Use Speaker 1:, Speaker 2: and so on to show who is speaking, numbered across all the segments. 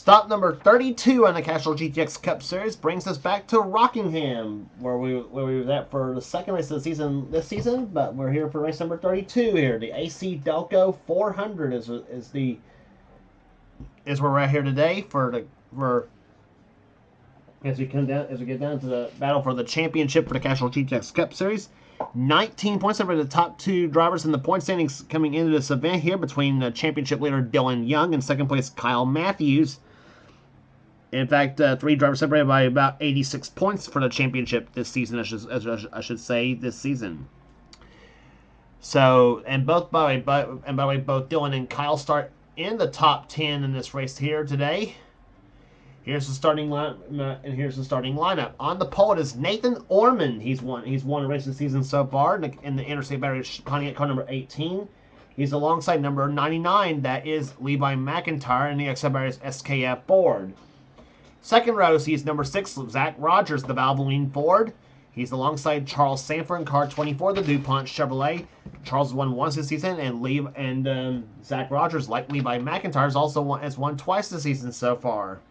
Speaker 1: Stop number 32 on the Castrol GTX Cup Series brings us back to Rockingham, where we were at for the second race of the season this season, but we're here for race number 32 here. The AC Delco 400 is where we're at here today as we get down to the battle for the championship for the Castrol GTX Cup Series. 19 points over the top two drivers in the point standings coming into this event here, between the championship leader Dylan Young and second place Kyle Matthews. In fact, three drivers separated by about 86 points for the championship this season, I should say, this season. So, and by the way, both Dylan and Kyle start in the top 10 in this race here today. Here's the starting lineup. On the pole, it is Nathan Orman. He's won a race this season so far in the Interstate Battery Pontiac car number 18. He's alongside number 99. That is Levi McIntyre in the XL Batteries SKF Ford. Second row sees number 6, Zach Rogers, the Valvoline Ford. He's alongside Charles Sanford in car 24, the DuPont Chevrolet. Charles won once this season, and Zach Rogers, like Levi McIntyre, has won twice this season so far.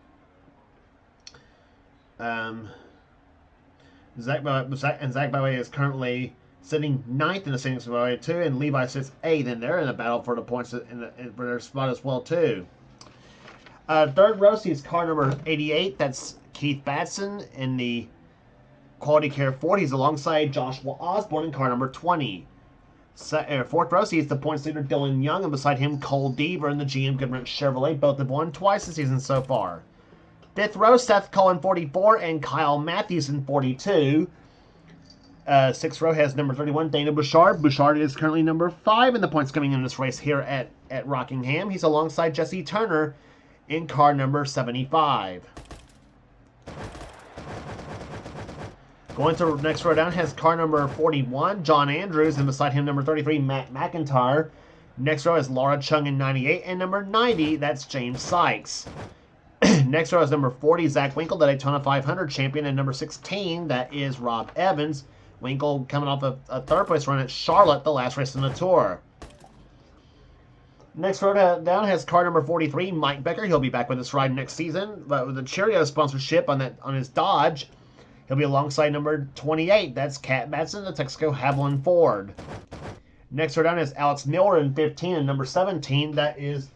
Speaker 1: Zach, by the way, is currently sitting 9th in the standings for way too, and Levi sits 8th, and they're in the battle for the points for their spot as well too. Third row sees car number 88. That's Keith Batson in the Quality Care Ford. He's alongside Joshua Osborne in car number 20. Fourth row sees the points leader Dylan Young, and beside him Cole Deaver in the GM Goodwrench Chevrolet. Both have won twice this season so far. Fifth row, Seth Cullen 44 and Kyle Matthews in 42. Sixth row has number 31, Dana Bouchard. Bouchard is currently number 5 in the points coming in this race here at Rockingham. He's alongside Jesse Turner in car number 75. Going to the next row down has car number 41, John Andrews, and beside him number 33, Matt McIntyre. Next row is Laura Chung in 98, and number 90, that's James Sykes. Next row is number 40, Zach Winkle, the Daytona 500 champion, and number 16, that is Rob Evans. Winkle coming off a third place run at Charlotte, the last race in the Tour. Next row down has car number 43, Mike Becker. He'll be back with us ride next season, but with the Cheerio sponsorship on his Dodge. He'll be alongside number 28, that's Cat Batson, the Texaco Haviland Ford. Next row down is Alex Miller in 15, and number 17, that is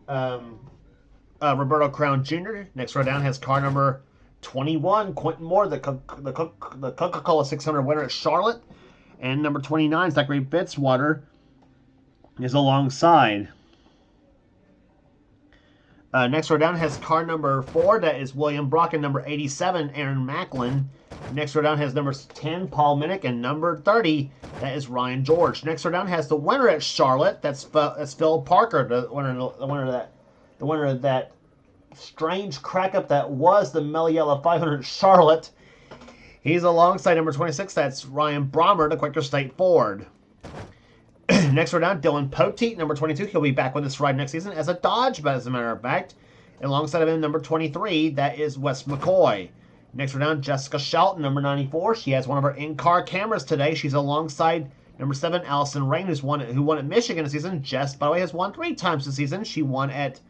Speaker 1: Roberto Crown Jr. Next row down has car number 21, Quentin Moore, the Coca-Cola 600 winner at Charlotte. And number 29, Zachary Fitzwater, is alongside. Next row down has car number 4, that is William Brock, and number 87, Aaron Macklin. Next row down has number 10, Paul Minnick, and number 30, that is Ryan George. Next row down has the winner at Charlotte, that's Phil Parker, the winner of that strange crack-up that was the Meliella 500 Charlotte. He's alongside number 26, that's Ryan Brommer, the Quaker State Ford. Next row down, Dylan Poteet, number 22. He'll be back with us ride next season as a Dodge, but as a matter of fact. And alongside of him, number 23, that is Wes McCoy. Next row down, Jessica Shelton, number 94. She has one of her in-car cameras today. She's alongside number 7, Allison Rain, who won at Michigan this season. Jess, by the way, has won 3 times this season. She won at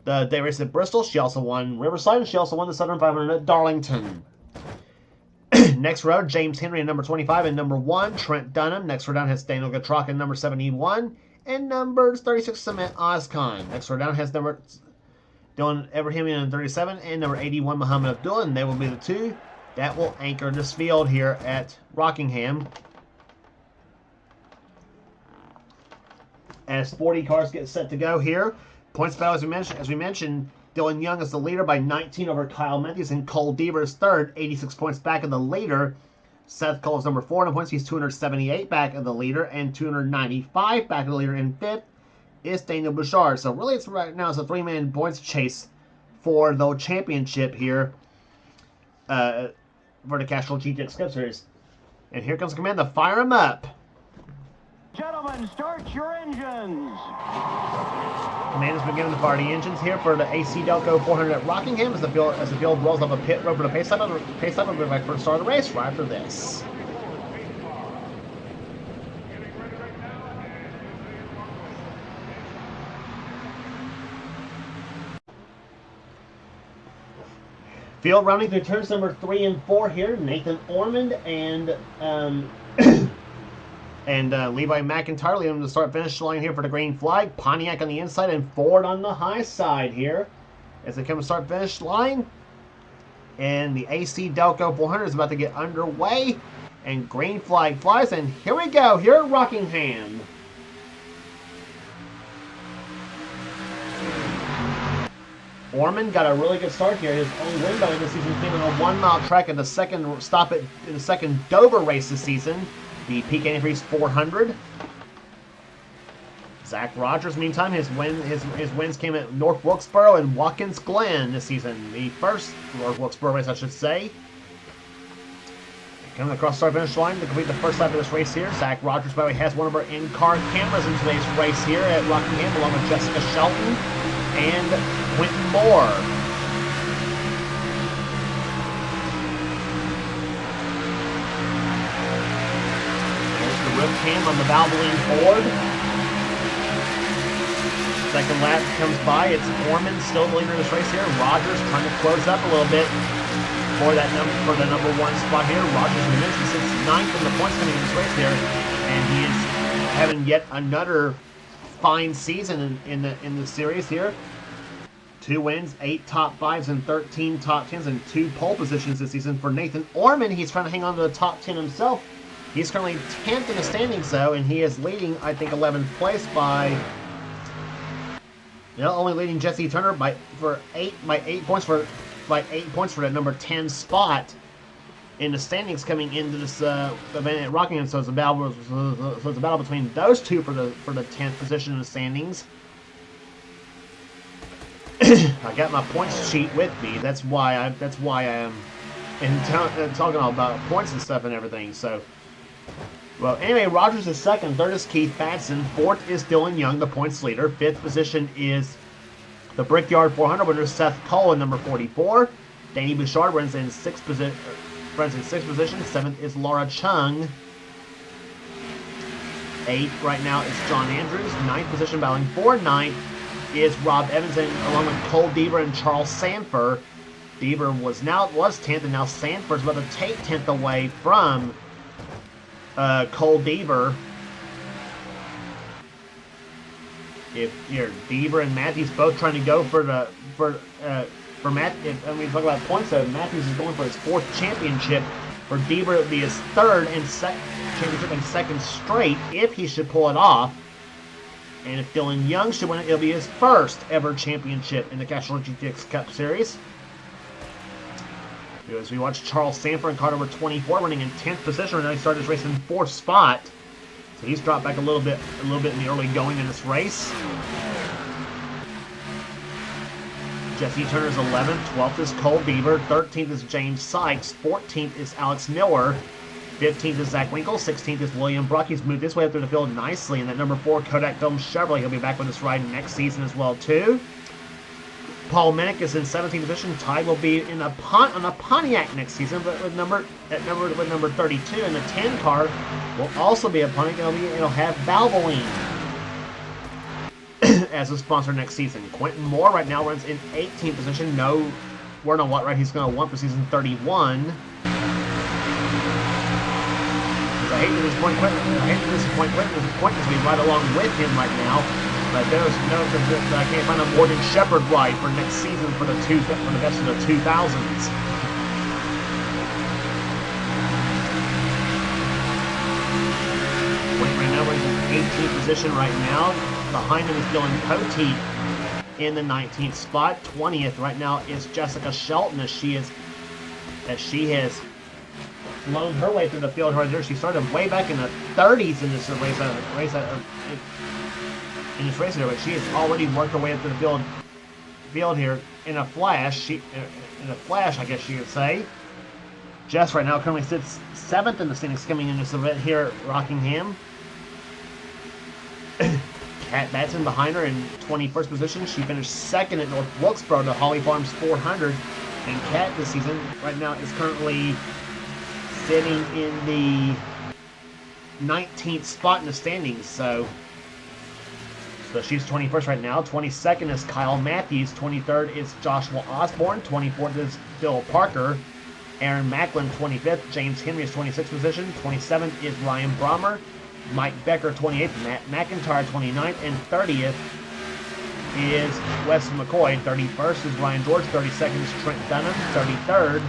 Speaker 1: the day race at Bristol. She also won Riverside, and she also won the Southern 500 at Darlington. Next row, James Henry in number 25, and number 1, Trent Dunham. Next row down has Daniel Gatrock in number 71, and number 36, Cement Ozcon. Next row down has number Dylan Everhamian in 37, and number 81, Muhammad Abdullah, and they will be the 2 that will anchor this field here at Rockingham. As 40 cars get set to go here. Points battle, as we mentioned, Dylan Young is the leader by 19 over Kyle Matthews, and Cole Deaver is third, 86 points back of the leader. Seth Cole is number 4 in points. He's 278 back of the leader, and 295 back of the leader. In fifth is Daniel Bouchard. So really, right now it's a 3-man points chase for the championship here for the Castrol GTX Cup Series. And here comes command to fire him up.
Speaker 2: Gentlemen, start your engines.
Speaker 1: Command has been given to fire the engines here for the AC Delco 400 at Rockingham as the field rolls up a pit road for the pace up. We'll be back for the start of the race right after this. Field rounding through turns number 3 and 4 here. Nathan Ormond and Levi McIntyre leading them to start-finish line here for the green flag. Pontiac on the inside and Ford on the high side here as they come to start-finish line. And the AC Delco 400 is about to get underway. And green flag flies, and here we go, here at Rockingham. Ormond got a really good start here. His only win by this season came on a 1-mile track in the second stop in the second Dover race this season, the Peak Antifreeze 400. Zach Rogers, meantime, his wins came at North Wilkesboro and Watkins Glen this season. The first North Wilkesboro race, I should say. Coming across the start-finish line to complete the first lap of this race here. Zach Rogers, by the way, has one of our in-car cameras in today's race here at Rockingham, along with Jessica Shelton and Quentin Moore. There's the rip cam on the Valvoline Ford. Second lap comes by. It's Ormond still the leader of this race here. Rogers trying to close up a little bit for the number 1 spot here. Rogers, we mentioned, sits 9th in the points coming in this race here, and he is having yet another fine season in the series here. 2 wins, 8 top 5s, and 13 top 10s, and 2 pole positions this season. For Nathan Ormond, he's trying to hang on to the top 10 himself. He's currently 10th in the standings, though, and he is leading, I think, 11th place by, only leading Jesse Turner by 8 points for that number 10 spot in the standings coming into this event at Rockingham. So it's a battle. So it's a battle between those two for the 10th position in the standings. I got my points sheet with me. That's why I am talking all about points and stuff and everything. So, well, anyway, Rogers is second. Third is Keith Batson. Fourth is Dylan Young, the points leader. Fifth position is the Brickyard 400 winner Seth Cole in number 44. Danny Bouchard runs in sixth position. Seventh is Laura Chung. Eighth right now is John Andrews. Ninth position battling for ninth is Rob Evans, along with Cole Deaver and Charles Sanford. Deaver was 10th, and now Sanford's about to take 10th away from Cole Deaver. If you're Deaver and Matthews both trying to go for Matt, when we talk about points, so Matthews is going for his 4th championship. For Deaver, it would be his 3rd and championship and 2nd straight if he should pull it off. And if Dylan Young should win it, it'll be his 1st ever championship in the Castrol GTX Cup Series. As we watch Charles Sanford in car number 24 running in 10th position. Right now he started his race in 4th spot. So he's dropped back a little bit in the early going in this race. Jesse Turner's 11th, 12th is Cole Beaver, 13th is James Sykes, 14th is Alex Miller, 15th is Zach Winkle, 16th is William Brock. He's moved this way up through the field nicely in that number 4 Kodak Dome Chevrolet. He'll be back with us riding next season as well too. Paul Minnick is in 17th position. Ty will be on a Pontiac next season, but with number 32 in the 10 car will also be a Pontiac. It'll have Valvoline as a sponsor next season. Quentin Moore right now runs in 18th position. No word on what right he's going to want for season 31. I hate to disappoint Quentin. Quentin's be right along with him right now. But there's no, I can't find a Morgan Shepherd ride for next season for the best of the 2000s. Quentin right now runs in 18th position right now. Behind him is Dylan Poteet in the 19th spot. 20th right now is Jessica Shelton as she has flown her way through the field right there. She started way back in the 30s in this race here, but she has already worked her way up to the field here in a flash. I guess you could say. Jess right now currently sits 7th in the standings coming in this event here at Rockingham. Kat Batson behind her in 21st position. She finished 2nd at North Wilkesboro to Holly Farms 400. And Kat this season right now is currently sitting in the 19th spot in the standings. So she's 21st right now. 22nd is Kyle Matthews. 23rd is Joshua Osborne. 24th is Bill Parker. Aaron Macklin, 25th. James Henry is 26th position. 27th is Ryan Brommer. Mike Becker, 28th. Matt McIntyre, 29th. And 30th is Wes McCoy. 31st is Ryan George. 32nd is Trent Dunham. 33rd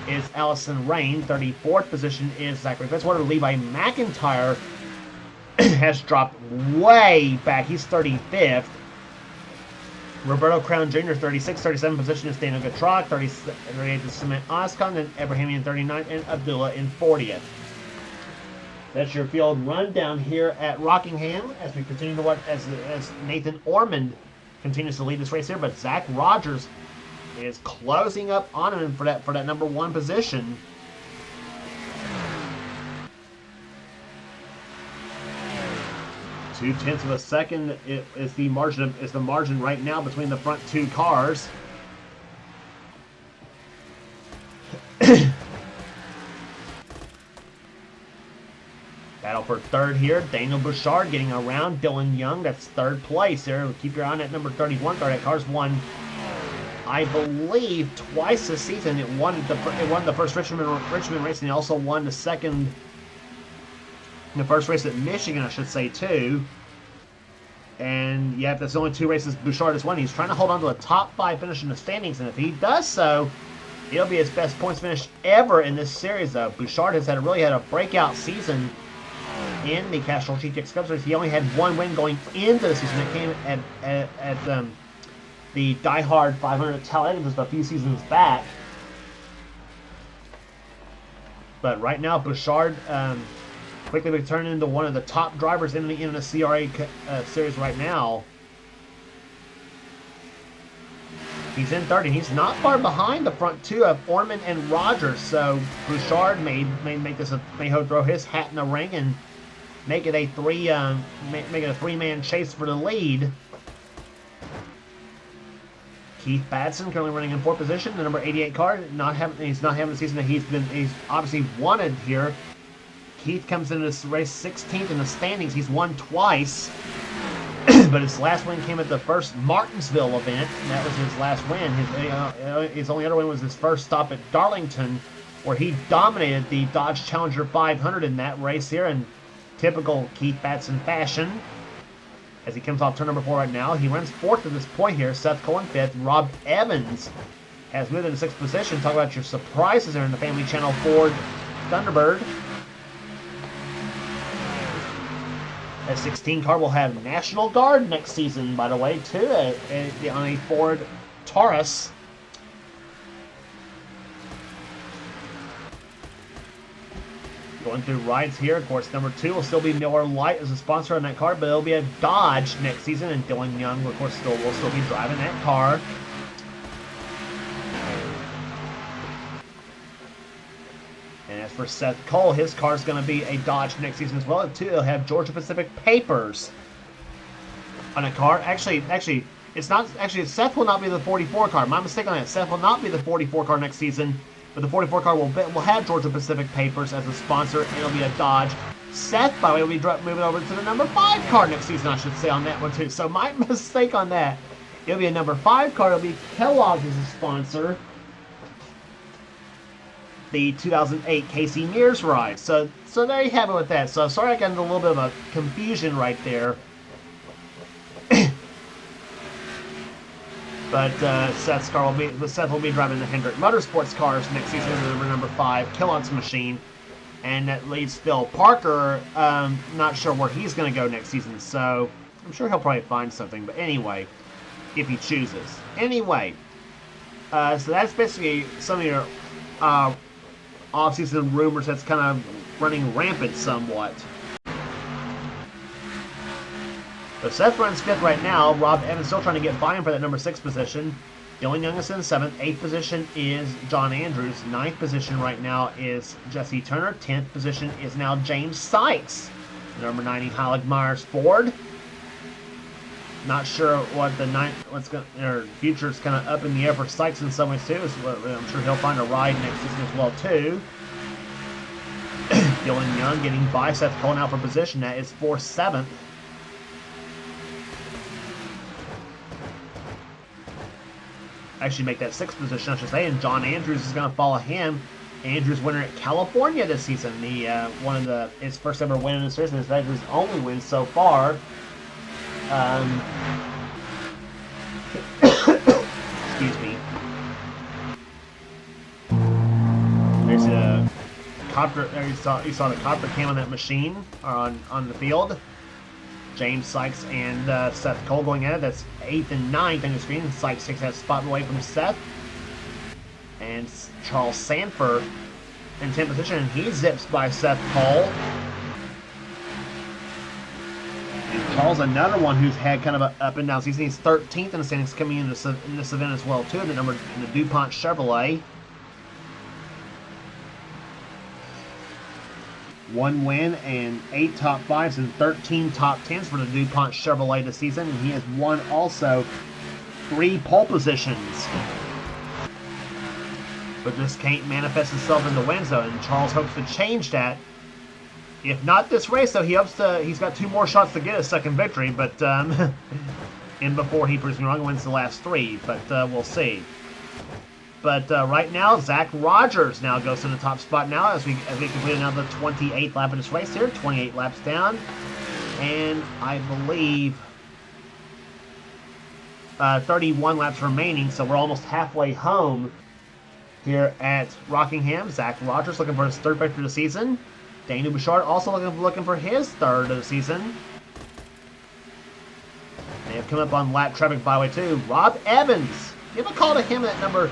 Speaker 1: is Allison Rain. 34th position is Zachary Fitzwater. Levi McIntyre has dropped way back. He's 35th. Roberto Crown Jr., 36th. 37th position is Daniel Gatrog. 38th is Cement Oscon. Then Abrahamian, 39th. And Abdullah in 40th. That's your field rundown here at Rockingham as we continue to watch as Nathan Ormond continues to lead this race here, but Zach Rogers is closing up on him for that number 1 position. Two-tenths of a second is the margin right now between the front 2 cars. Battle for third here. Daniel Bouchard getting around Dylan Young. That's third place there. Keep your eye on that number 31 car. That car's won, I believe, twice this season. It won the first Richmond race, and it also won the first race at Michigan, I should say, too. And yeah, that's the only 2 races Bouchard has won. He's trying to hold on to a top 5 finish in the standings, and if he does so, it'll be his best points finish ever in this series. Though Bouchard has really had a breakout season in the Castrol GTX Cup Series. He only had 1 win going into the season. It came at the Die Hard 500 at Talladega just a few seasons back. But right now, Bouchard quickly returning into one of the top drivers in the NNSCRA series right now. He's in third, and he's not far behind the front 2 of Ormond and Rogers. So Bouchard may throw his hat in the ring and make it a 3-man chase for the lead. Keith Batson currently running in 4th position, the number 88 car. He's not having the season that he's obviously wanted here. Keith comes into this race 16th in the standings. He's won twice. But his last win came at the first Martinsville event, and that was his last win. His only other win was his first stop at Darlington, where he dominated the Dodge Challenger 500 in that race here in typical Keith Batson fashion. As he comes off turn number 4 right now, he runs 4th at this point here. Seth Cole in 5th. Rob Evans has moved into 6th position. Talk about your surprises there in the Family Channel Ford Thunderbird. That 16 car will have National Guard next season, by the way, too, on a Ford Taurus. Going through rides here, of course, number 2 will still be Miller Lite as a sponsor on that car, but it'll be a Dodge next season, and Dylan Young, of course, will still be driving that car. And as for Seth Cole, his car's going to be a Dodge next season as well, too. It'll have Georgia Pacific papers on a car. Actually, it's not. Actually, Seth will not be the 44 car. My mistake on that. Seth will not be the 44 car next season. But the 44 car will have Georgia Pacific papers as a sponsor, and it'll be a Dodge. Seth, by the way, will be moving over to the number 5 car next season, I should say, on that one, too. So my mistake on that. It'll be a number 5 car. It'll be Kellogg's as a sponsor. The 2008 Casey Mears ride. So there you have it with that. So sorry I got into a little bit of a confusion right there. But Seth will be driving the Hendrick Motorsports cars next season in the number 5 Kellogg's machine, and that leads Bill Parker. Not sure where he's going to go next season, so I'm sure he'll probably find something. But anyway, if he chooses. Anyway, so that's basically some of your off-season rumors that's kind of running rampant somewhat. But Seth runs 5th right now. Rob Evans still trying to get by him for that number 6 position. Dylan Young is in 7th. 8th position is John Andrews. 9th position right now is Jesse Turner. 10th position is now James Sykes. Number 90 Heilig Myers Ford. Not sure what the future is kind of up in the air for Sykes in some ways too. I'm sure he'll find a ride next season as well too. Dylan Young getting by Seth Cole out for position. That is for 7th. actually make that 6th position, I should say, and John Andrews is going to follow him. Andrews winner at California this season. His first ever win in the season. It's his only win so far. Excuse me. There's a copter. There you saw the copter cam on that machine on the field. James Sykes and Seth Cole going at it. That's 8th and 9th on the screen. Sykes takes that spot away from Seth. And Charles Sanford in 10th position, and he zips by Seth Cole. And Charles, another one who's had kind of an up and down season. He's 13th in the standings coming in this event as well, too, in the DuPont Chevrolet. 1 win and 8 top 5s and 13 top 10s for the DuPont Chevrolet this season. And he has won also 3 pole positions. But just can't manifest itself in the win zone. And Charles hopes to change that. If not this race, though, he's got 2 more shots to get a second victory. But and before he proves me wrong, wins the last 3. But we'll see. But right now, Zach Rogers now goes to the top spot now as we complete another 28th lap of this race here. 28 laps down. And I believe 31 laps remaining, so we're almost halfway home here at Rockingham. Zach Rogers looking for his 3rd victory of the season. Daniel Bouchard also looking for his 3rd of the season. They have come up on lap traffic byway too. Rob Evans, give a call to him at number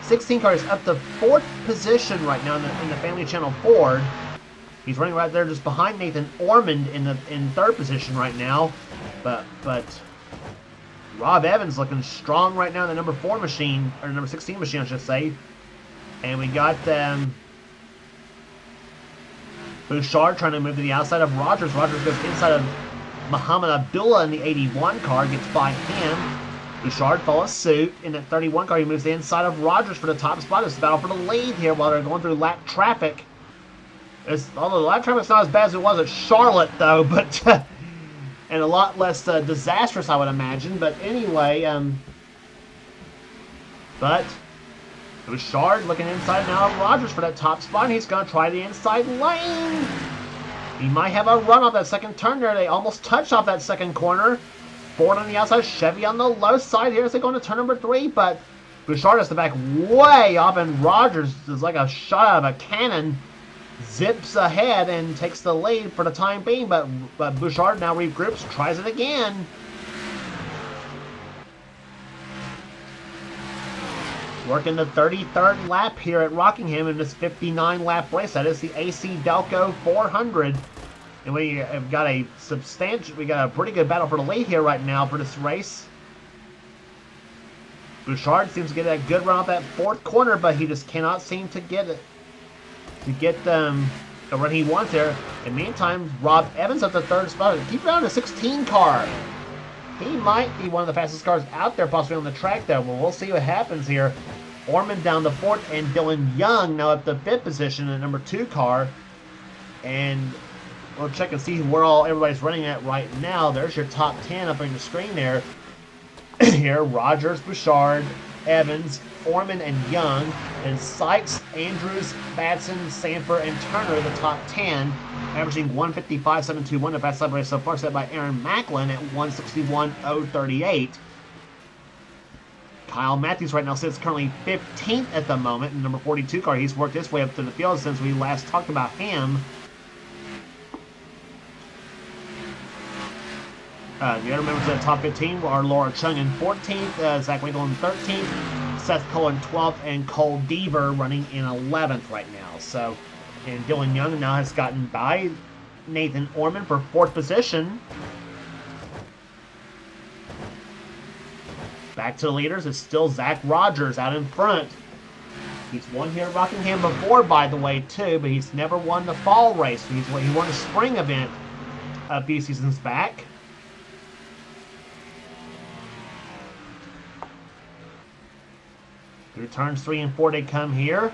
Speaker 1: 16 car. Is up to 4th position right now in the Family Channel Ford. He's running right there just behind Nathan Ormond in 3rd position right now. But Rob Evans looking strong right now in the number 4 machine, or number 16 machine I should say. And we got Bouchard trying to move to the outside of Rogers. Rogers goes inside of Muhammad Abdullah in the 81 car, gets by him. Bouchard follows suit. In that 31 car, he moves the inside of Rogers for the top spot. It's a battle for the lead here while they're going through lap traffic. Although the lap traffic's not as bad as it was at Charlotte, though, but and a lot less disastrous, I would imagine. But anyway, but Bouchard looking inside now of Rogers for that top spot. And he's going to try the inside lane. He might have a run off that second turn there. They almost touched off that second corner. Ford on the outside, Chevy on the low side here as they go into turn number 3. But Bouchard has the back way off, and Rogers is like a shot out of a cannon. Zips ahead and takes the lead for the time being. But Bouchard now regroups, tries it again. Working the 33rd lap here at Rockingham in this 59-lap race. That is the AC Delco 400. And we have got a pretty good battle for the lead here right now for this race. Bouchard seems to get a good run off that 4th corner, but he just cannot seem to get it. The run he wants there. In the meantime, Rob Evans at the 3rd spot. Keep around the 16 car. He might be one of the fastest cars out there, possibly on the track, though. But we'll see what happens here. Ormond down the 4th, and Dylan Young now at the 5th position in the number 2 car. And we'll check and see where everybody's running at right now. There's your top 10 up on the screen there. Here, Rogers, Bouchard, Evans, Ormond, and Young. And Sykes, Andrews, Batson, Sanford, and Turner, the top 10. Averaging 155.721. The best lap race so far set by Aaron Macklin at 161.038. Kyle Matthews right now sits currently 15th at the moment in the number 42 car. He's worked his way up to the field since we last talked about him. The other members of the top 15 are Laura Chung in 14th, Zach Winkle in 13th, Seth Cole in 12th, and Cole Deaver running in 11th right now. So, and Dylan Young now has gotten by Nathan Ormond for 4th position. Back to the leaders, it's still Zach Rogers out in front. He's won here at Rockingham before, by the way, too, but he's never won the fall race. He won a spring event a few seasons back. Through turns 3 and 4 they come here.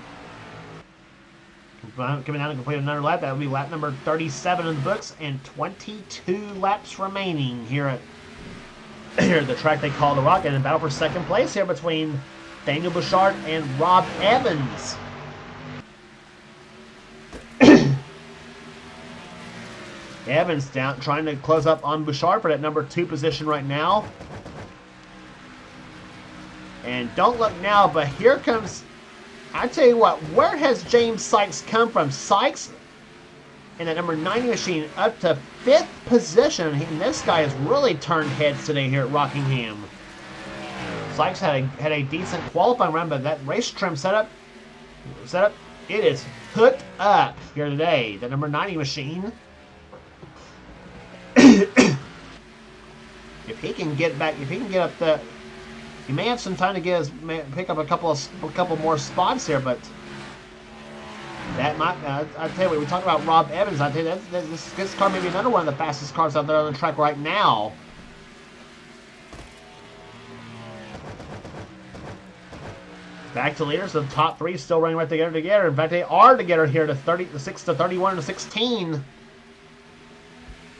Speaker 1: Coming down to complete another lap. That will be lap number 37 in the books, and 22 laps remaining here at the track they call the Rock, and a battle for second place here between Daniel Bouchard and Rob Evans. Evans down, trying to close up on Bouchard for that number 2 position right now. And don't look now, but here comes, I tell you what, where has James Sykes come from? Sykes in that number 90 machine up to 5th position. And this guy has really turned heads today here at Rockingham. Sykes had a decent qualifying run, but that race trim setup, it is hooked up here today. The number 90 machine. If he can get back, if he can get up the, he may have some time to pick up a couple more spots here, but that might. I tell you what, we talk about Rob Evans. I tell you that this car may be another one of the fastest cars out there on the track right now. Back to leaders. The top 3 still running right together. In fact, they are together here to 6 to 31 to 16.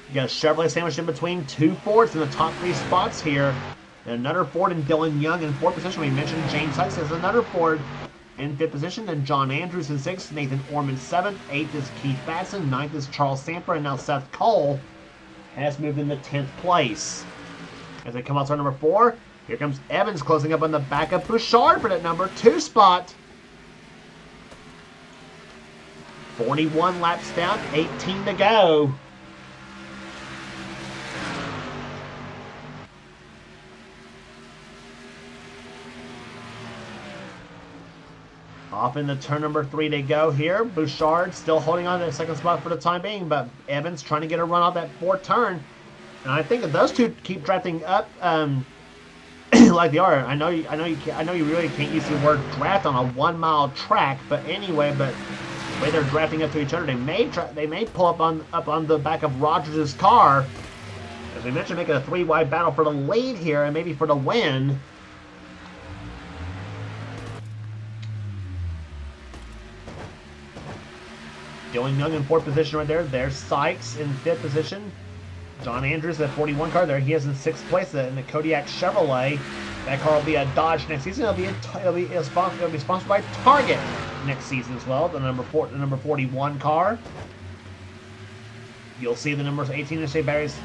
Speaker 1: You got a Chevrolet sandwiched in between 2 Fords in the top 3 spots here. And another Ford and Dylan Young in 4th position. We mentioned James Sykes has another Ford in 5th position. Then John Andrews in 6th. Nathan Orman 7th. 8th is Keith Batson. 9th is Charles Sanford. And now Seth Cole has moved into 10th place. As they come out to number 4, here comes Evans closing up on the back of Bouchard for that number 2 spot. 41 laps down, 18 to go. Off into turn number 3 they go here. Bouchard still holding on to the 2nd spot for the time being, but Evans trying to get a run off that 4th turn. And I think if those two keep drafting up like they are, I know you really can't use the word draft on a 1 mile track, but anyway, but the way they're drafting up to each other, they may pull up on the back of Rogers' car. As we mentioned, making a 3-wide battle for the lead here and maybe for the win. Dylan Young in 4th position right there. There's Sykes in 5th position. John Andrews at 41 car there. He is in 6th place in the Kodiak Chevrolet. That car will be a Dodge next season. It'll be sponsored by Target next season as well. The number 41 car. You'll see the numbers 18 inch batteries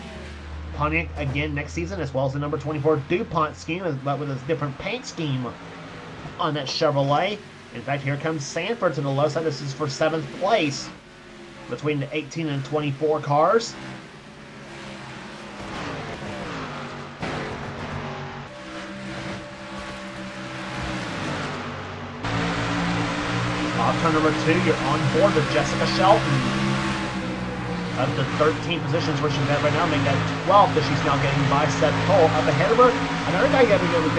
Speaker 1: Pontiac again next season, as well as the number 24 DuPont scheme, but with a different paint scheme on that Chevrolet. In fact, here comes Sanford to the low side. This is for 7th place between the 18 and 24 cars. Off turn number 2, you're on board with Jessica Shelton. Up to 13 positions where she's at right now, making that 12th, but she's now getting by Seth Cole. Up ahead of her, another guy got to give a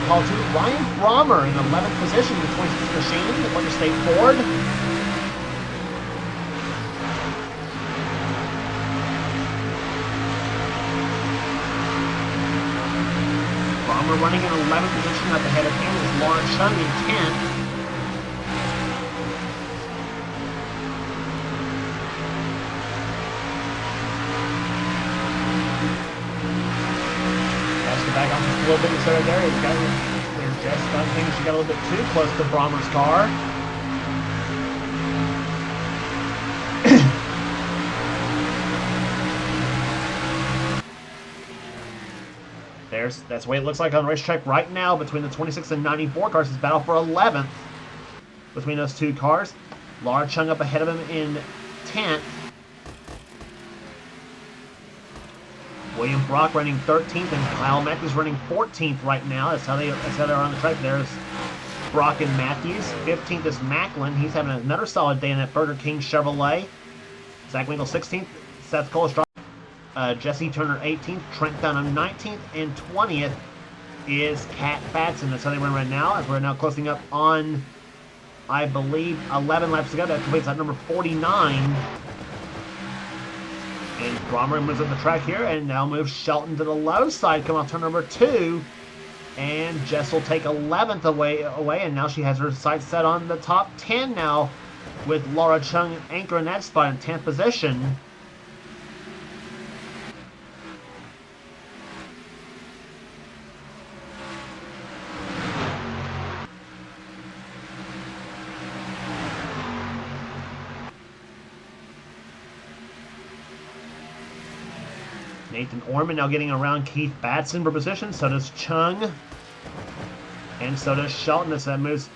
Speaker 1: call to, Ryan Brommer in 11th position in the 26th machine, the Winter State Ford. Brommer running in 11th position. Up ahead of him is Lauren Chung in 10th. Back on just a little bit instead of there. There's Jess Dunn thinking she got a little bit too close to Brommer's car. That's the way it looks like on the racetrack right now between the 26 and 94 cars. It's battle for 11th between those two cars. Laura Chung up ahead of him in 10th. William Brock running 13th, and Kyle Matthews running 14th right now. That's how they're on the track. There's Brock and Matthews. 15th is Macklin. He's having another solid day in that Burger King Chevrolet. Zach Winkle 16th. Seth Cole Jesse Turner 18th. Trent Dunham 19th. And 20th is Kat Batson. That's how they run right now, as we're now closing up on, I believe, 11 laps to go. That completes at number 49. And Brommer moves up the track here, and now moves Shelton to the low side, come off turn number 2. And Jess will take 11th away, and now she has her sights set on the top 10 now, with Laura Chung anchoring that spot in 10th position. Nathan Orman now getting around Keith Batson for position. So does Chung. And so does Shelton as that moves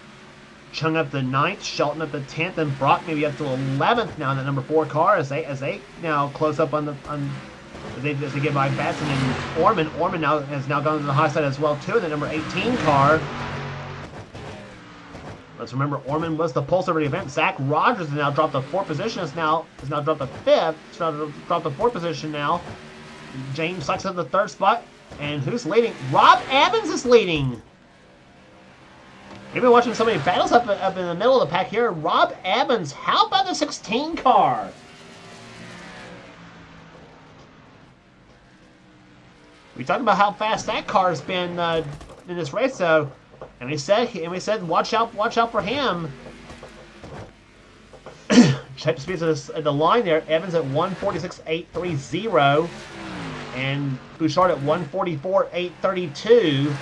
Speaker 1: Chung up the 9th, Shelton up the 10th, and Brock maybe up to 11th now in the number 4 car as they now close up as they get by Batson and Orman. Orman now has now gone to the high side as well too in the number 18 car. Let's remember Orman was the pulse of the event. Zach Rogers has now dropped the 4th position. Has now dropped the 5th. It's now dropped the 4th position now. James Sykes at the 3rd spot. And who's leading? Rob Evans is leading. We've been watching so many battles up in the middle of the pack here. Rob Evans, how about the 16 car? We talked about how fast that car's been in this race, though, and we said, watch out for him. Check the speeds of the line there. Evans at 146.830, and Bouchard at 144.832.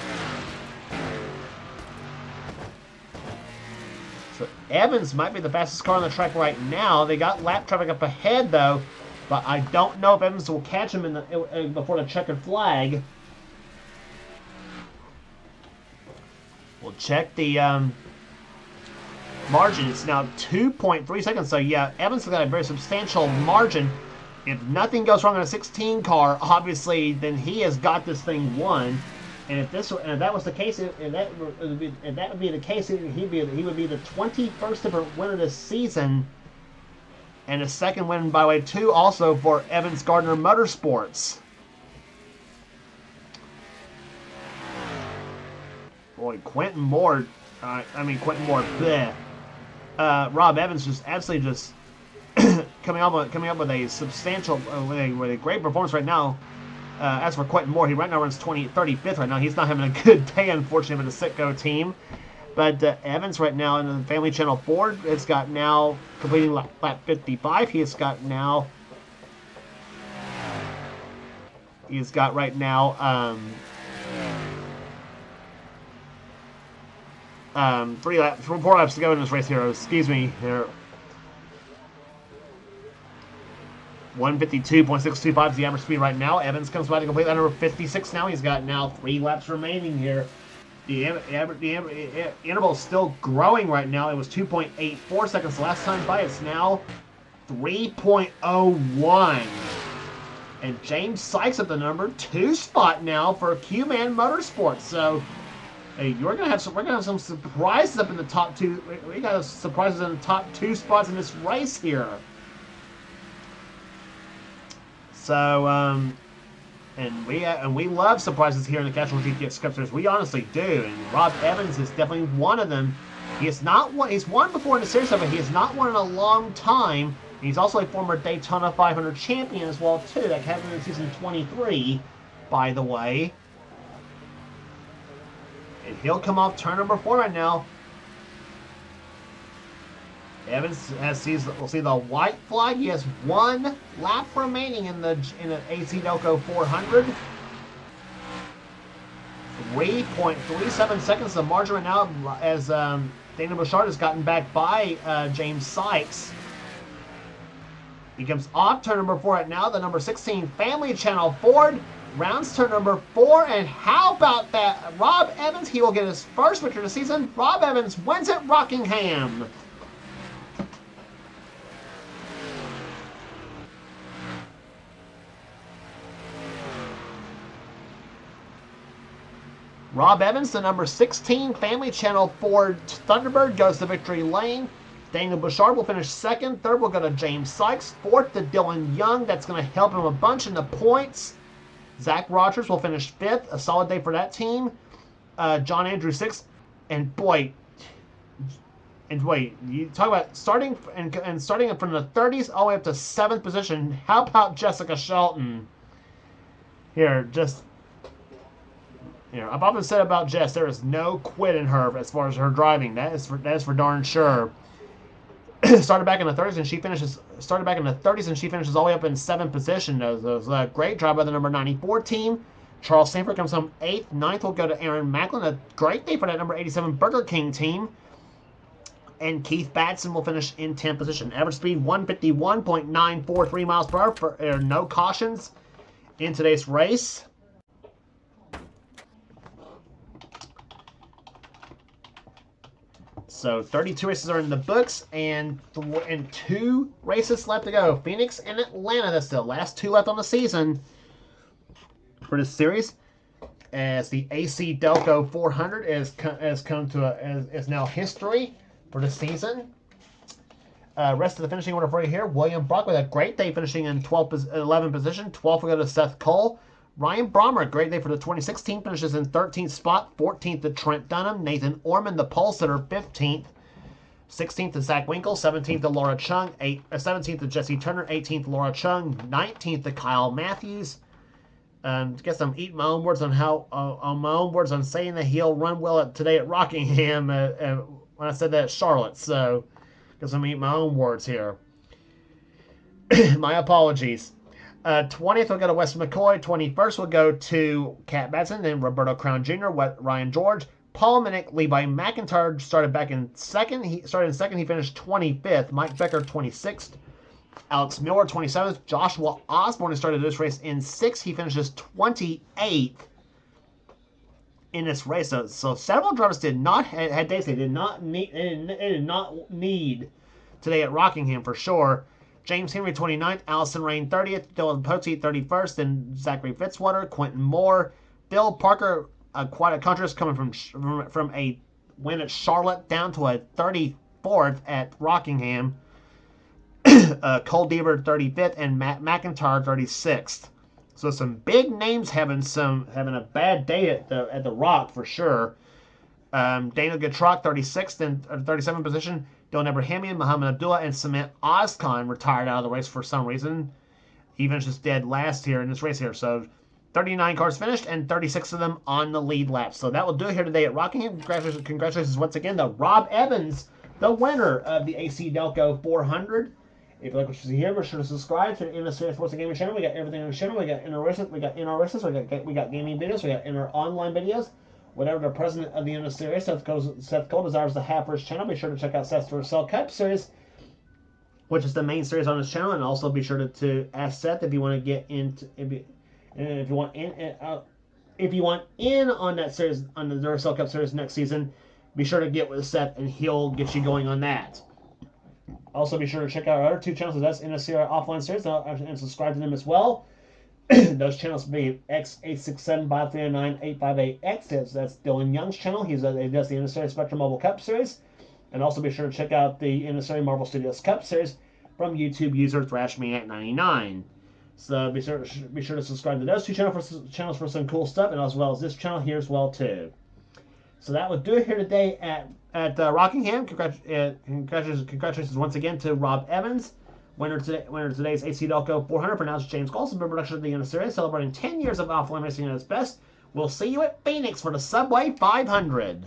Speaker 1: So Evans might be the fastest car on the track right now. They got lap traffic up ahead, though, but I don't know if Evans will catch him before the checkered flag. We'll check the margin. It's now 2.3 seconds. So yeah, Evans has got a very substantial margin. If nothing goes wrong in a 16 car, obviously, then he has got this thing won. And if that was the case, he would be the 21st different winner this season, and a second win by way too, also for Evans Gardner Motorsports. Boy, Quentin Moore. Bleh. Rob Evans just absolutely just coming up with a substantial, with a great performance right now. As for Quentin Moore, he right now runs 35th right now. He's not having a good day, unfortunately, with the Sitco team. But Evans right now in the Family Channel Ford has got now completing lap 55. He's got right now 4 laps to go in this race here. Excuse me here. 152.625 is the average speed right now. Evans comes by to complete that number 56 now. He's got now 3 laps remaining here. The interval is still growing right now. It was 2.84 seconds last time by. It's now 3.01. And James Sykes at the number 2 spot now for Q-Man Motorsports. So hey, we're gonna have some surprises up in the top 2. We got surprises in the top 2 spots in this race here. So, and we love surprises here in the Castrol GTX Cup Series. We honestly do, and Rob Evans is definitely one of them. He's won before in the series, but he has not won in a long time. He's also a former Daytona 500 champion as well too. That happened in season 23, by the way. And he'll come off turn number 4 right now. Evans will see the white flag. He has 1 lap remaining in the AC Delco 400. 3.37 seconds the margin right now as Daniel Bouchard has gotten back by James Sykes. He comes off turn number 4 right now. The number 16 Family Channel Ford rounds turn number 4, and how about that? Rob Evans, he will get his first victory of the season. Rob Evans wins at Rockingham. Rob Evans, the number 16 Family Channel Ford Thunderbird, goes to victory lane. Daniel Bouchard will finish 2nd. 3rd will go to James Sykes. 4th to Dylan Young. That's going to help him a bunch in the points. Zach Rogers will finish 5th. A solid day for that team. John Andrew 6th. And boy, you talk about starting from the 30s all the way up to 7th position. How about Jessica Shelton? Here, just... I've often said about Jess, there is no quit in her as far as her driving. That is for darn sure. Started back in the 30s and she finishes all the way up in 7th position. It was a great drive by the number 94 team. Charles Sanford comes home 8th. 9th will go to Aaron Macklin. A great day for that number 87 Burger King team. And Keith Batson will finish in 10th position. Average speed 151.943 miles per hour for no cautions. in today's race. So 32 races are in the books, and 2 races left to go. Phoenix and Atlanta. That's the last 2 left on the season for this series. As the AC Delco 400 is now history for the season. Rest of the finishing order for you here. William Brock with a great day, finishing in 11th position. 12th will go to Seth Cole. Ryan Brommer, great day for the 2016, finishes in 13th spot. 14th to Trent Dunham. Nathan Orman, the pole sitter, 15th. 16th to Zach Winkle. 17th to Laura Chung. 17th to Jesse Turner. 18th to Laura Chung. 19th to Kyle Matthews. I guess I'm eating my own words on saying that he'll run well today at Rockingham when I said that at Charlotte. So, guess I'm eating my own words here. My apologies. 20th will go to Wes McCoy. 21st will go to Cat Batson. Then Roberto Crown Jr., Ryan George. Paul Minnick, Levi McIntyre started back in second. He started in second. He finished 25th. Mike Becker, 26th. Alex Miller, 27th. Joshua Osborne started this race in 6th. He finishes 28th in this race. So several drivers did not need today at Rockingham for sure. James Henry, 29th. Allison Rain, 30th. Dylan Poteet, 31st. And Zachary Fitzwater, Quentin Moore. Bill Parker, quite a contrast coming from a win at Charlotte down to a 34th at Rockingham. Cole Deaver, 35th, and Matt McIntyre, 36th. So some big names having a bad day at the Rock for sure. Daniel Getrock, 36th and 37th position. Dylan Abrahamian, Muhammad Abdullah, and Cement Ozcon retired out of the race for some reason. He finishes dead last here in this race here. So 39 cars finished and 36 of them on the lead lap. So that will do it here today at Rockingham. Congratulations once again to Rob Evans, the winner of the AC Delco 400. If you like what you see here, be sure to subscribe to the NNSCRA Sports and Gaming channel. We got everything on the channel. We got inner races, we got gaming videos, we got inner online videos. Whatever the president of the NNSCRA, Seth Cole, desires to have for his channel, be sure to check out Seth's Cell Cup series, which is the main series on his channel, and also be sure to ask Seth if you want to get into if you want in on that series, on the Duracell Cup series next season. Be sure to get with Seth, and he'll get you going on that. Also, be sure to check out our other 2 channels. That's NNSCRA Offline Series, and subscribe to them as well. Those channels be X867539858X. That's Dylan Young's channel. He does the NNSCRA Spectrum Mobile Cup Series. And also be sure to check out the NNSCRA Marvel Studios Cup Series from YouTube user ThrashManiac99. So be sure to subscribe to those 2 channels for some cool stuff, and as well as this channel here as well too. So that would do it here today at Rockingham. Congratulations once again to Rob Evans, winner of today's AC Delco 400, pronounced James Golson, production of the NNSCRA, celebrating 10 years of offline racing at its best. We'll see you at Phoenix for the Subway 500.